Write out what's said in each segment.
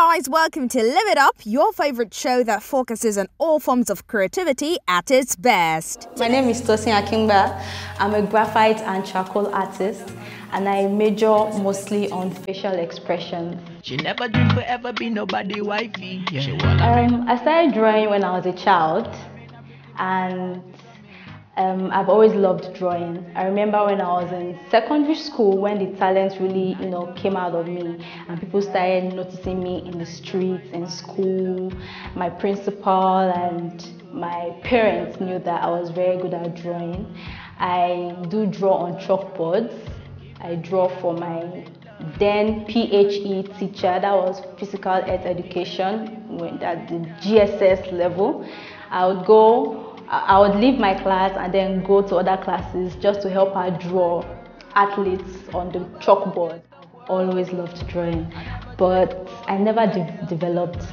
guys, welcome to Live It Up, your favorite show that focuses on all forms of creativity at its best. My name is Tosin. I'm a graphite and charcoal artist, and I major mostly on facial expressions. She never dreamed forever be nobody wifey. I started drawing when I was a child, and I've always loved drawing. I remember when I was in secondary school when the talent really, came out of me, and people started noticing me in the streets, in school. My principal and my parents knew that I was very good at drawing. I do draw on chalkboards. I draw for my then PHE teacher, that was physical health education, at the GSS level. I would leave my class and then go to other classes just to help her draw athletes on the chalkboard. Always loved drawing, but I never developed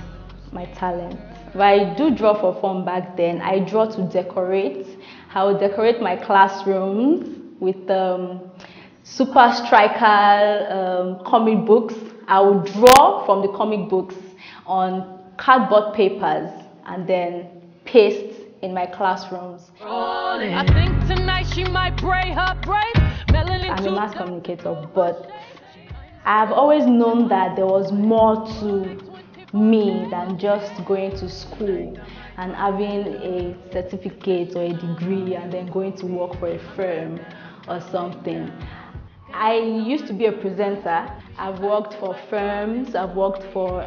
my talent. But I do draw for fun back then. I draw to decorate. I would decorate my classrooms with super striker comic books. I would draw from the comic books on cardboard papers and then paste in my classrooms. I think tonight she might braid her braids. I'm a mass communicator, but I've always known that there was more to me than just going to school and having a certificate or a degree and then going to work for a firm or something. I used to be a presenter. I've worked for firms, I've worked for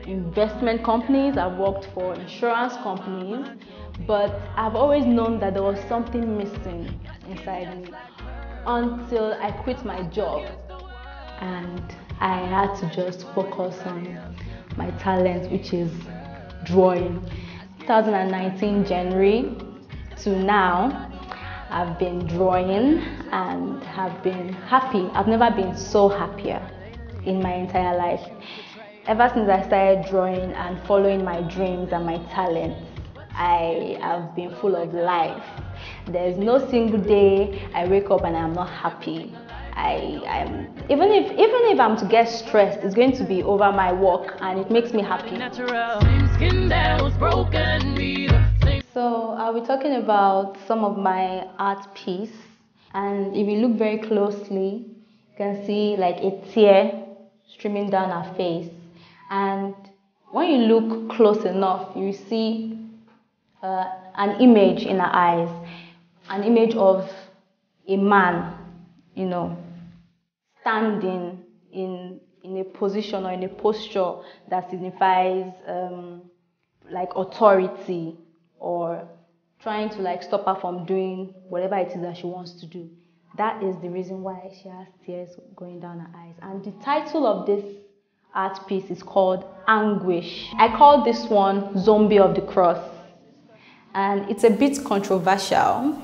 investment companies, I've worked for insurance companies, but I've always known that there was something missing inside me until I quit my job and I had to just focus on my talent, which is drawing. 2019 January to now, I've been drawing and have been happy. I've never been so happier in my entire life. Ever since I started drawing and following my dreams and my talents, I have been full of life. There's no single day I wake up and I'm not happy. Even if I'm to get stressed, it's going to be over my work and it makes me happy. So I'll be talking about some of my art pieces, and if you look very closely, you can see like a tear streaming down her face. And when you look close enough, you see an image in her eyes, an image of a man, standing in a position or in a posture that signifies like authority, or trying to stop her from doing whatever it is that she wants to do. That is the reason why she has tears going down her eyes. And the title of this art piece is called Anguish. I call this one Zombie of the Cross. And it's a bit controversial,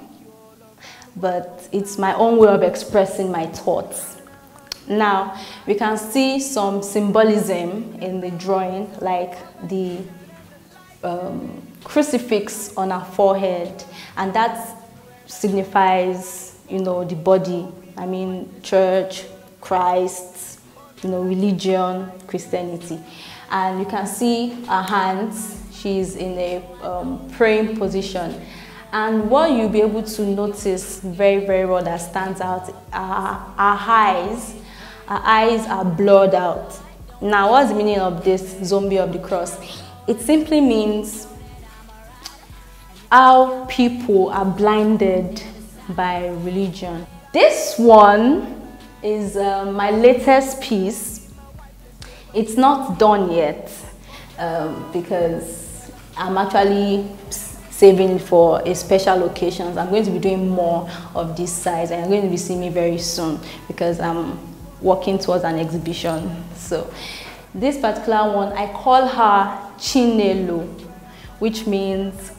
but it's my own way of expressing my thoughts. Now, we can see some symbolism in the drawing, like the crucifix on her forehead, and that signifies, the body. I mean, church, Christ, religion, Christianity. And you can see her hands. She's in a praying position. And what you'll be able to notice very, very well that stands out are her eyes are blurred out. Now, what's the meaning of this zombie of the cross? It simply means how people are blinded by religion. This one is my latest piece. It's not done yet because I'm actually saving for a special occasions. I'm going to be doing more of this size, and you're going to be seeing me very soon because I'm working towards an exhibition. So this particular one, I call her Chinelo, which means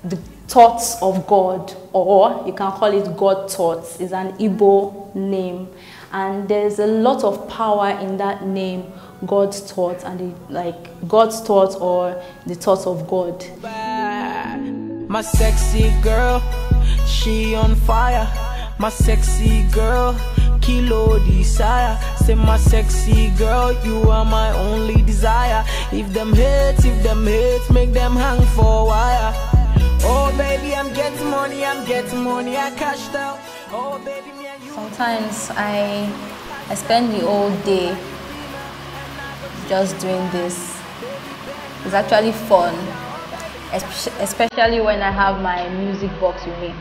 the thoughts of God, or you can call it God thoughts. It's an Igbo name, and there's a lot of power in that name, God's thoughts, and God's thoughts or the thoughts of God. My sexy girl, she on fire. My sexy girl, kilo desire. Say my sexy girl, you are my only desire. If them hate, make them hang for a wire. Oh baby, I'm getting money, I cashed out. Oh baby, me and you. Sometimes I spend the whole day just doing this. It's actually fun, especially when I have my music box with me.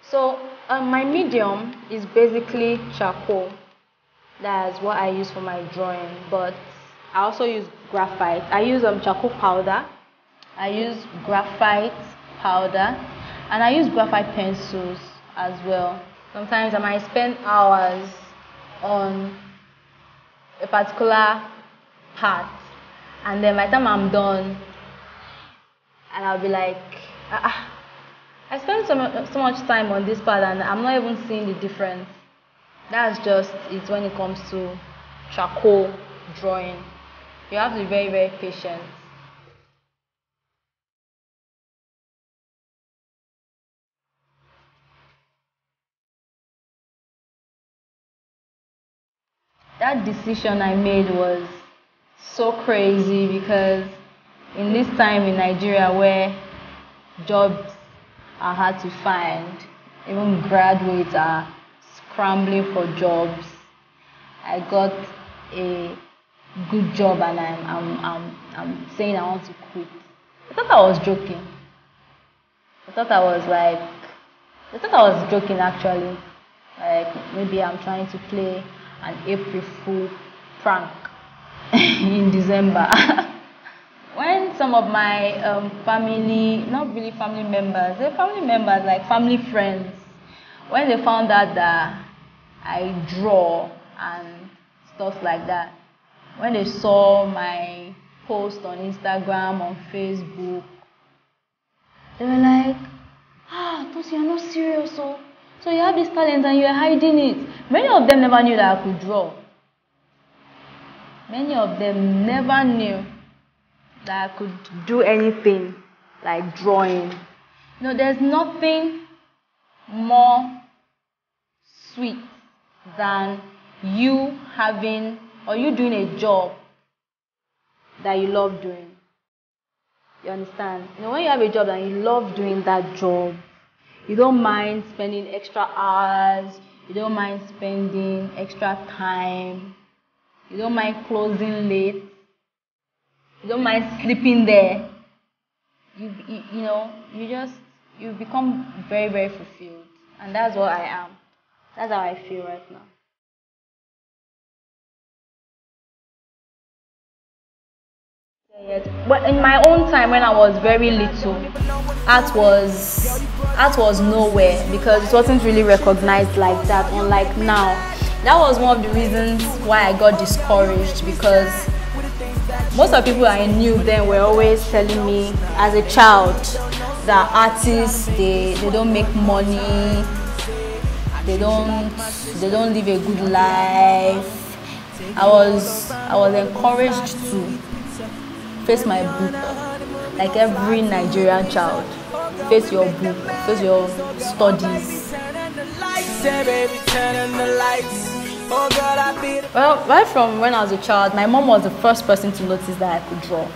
So my medium is basically charcoal. That's what I use for my drawing, but I also use graphite. I use charcoal powder, I use graphite powder, and I use graphite pencils as well. Sometimes I might spend hours on a particular part, and then by the time I'm done, and I'll be like, I spent so much time on this part and I'm not even seeing the difference. That's just it when it comes to charcoal drawing. You have to be very, very patient. That decision I made was so crazy because in this time in Nigeria where jobs are hard to find, even graduates are scrambling for jobs, I got a good job and I'm saying I want to quit. I thought I was joking. I thought I was joking actually. Like maybe I'm trying to play an April Fool prank in December. When some of my family, not really family members, they're family members, like family friends, when they found out that I draw and stuff like that, when they saw my post on Instagram, on Facebook, they were like, Tosin, you're not serious, so you have this talent and you're hiding it. Many of them never knew that I could draw. Many of them never knew that I could do anything like drawing. There's nothing more sweet than you having or you doing a job that you love doing. You understand? When you have a job and you love doing that job, you don't mind spending extra hours, you don't mind spending extra time, you don't mind closing late, you don't mind sleeping there. You become very, very fulfilled. And that's what I am. That's how I feel right now. Yes. But in my own time when I was very little, art was nowhere because it wasn't really recognized like that, unlike now. That was one of the reasons why I got discouraged, because most of the people I knew then were always telling me as a child that artists they don't make money, they don't live a good life. I was encouraged to face my book like every Nigerian child. Face your book, face your studies. Well, right from when I was a child, my mom was the first person to notice that I could draw,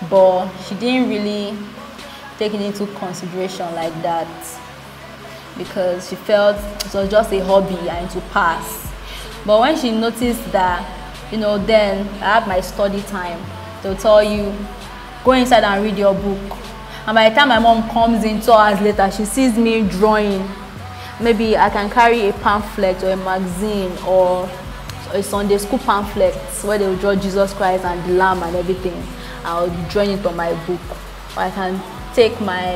but she didn't really take it into consideration like that because she felt it was just a hobby and to pass. But when she noticed that, then I had my study time, they'll tell you, go inside and read your book. And by the time my mom comes in 2 hours later, she sees me drawing. Maybe I can carry a pamphlet or a magazine or a Sunday school pamphlet where they will draw Jesus Christ and the Lamb and everything. I'll be drawing it on my book. Or I can take my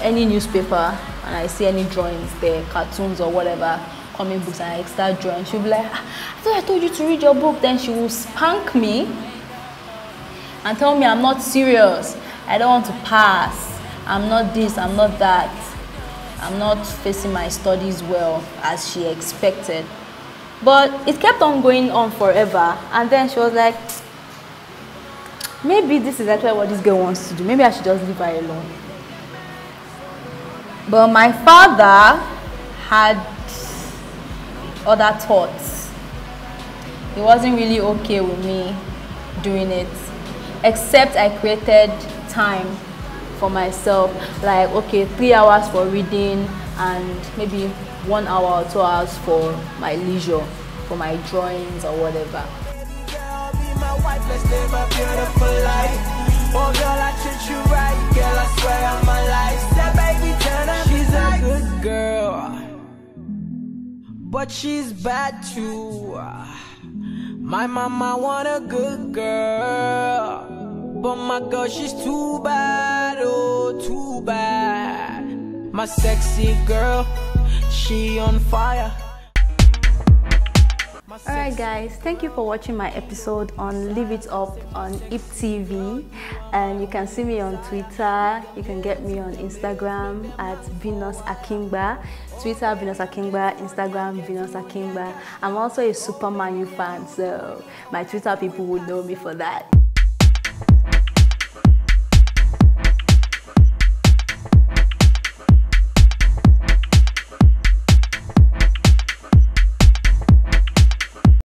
any newspaper and I see any drawings there, cartoons or whatever, comic books, and I start drawing. She'll be like, I thought I told you to read your book. Then she will spank me and tell me I'm not serious. I don't want to pass. I'm not this, I'm not that. I'm not facing my studies well as she expected. But it kept on going on forever, and then she was like, maybe this is actually what this girl wants to do. Maybe I should just leave her alone. But my father had other thoughts. He wasn't really okay with me doing it, except I created time for myself, like, okay, 3 hours for reading and maybe 1 hour or 2 hours for my leisure, for my drawings or whatever. She's a good girl, but she's bad too. My mama want a good girl, but my girl, she's too bad, oh, too bad. My sexy girl, she on fire. Alright guys, thank you for watching my episode on Live It Up on HipTv, and you can see me on Twitter. You can get me on Instagram at Venus Akingba, Twitter Venus Akingba, Instagram Venus Akingba. I'm also a Super Man U fan, so my Twitter people would know me for that.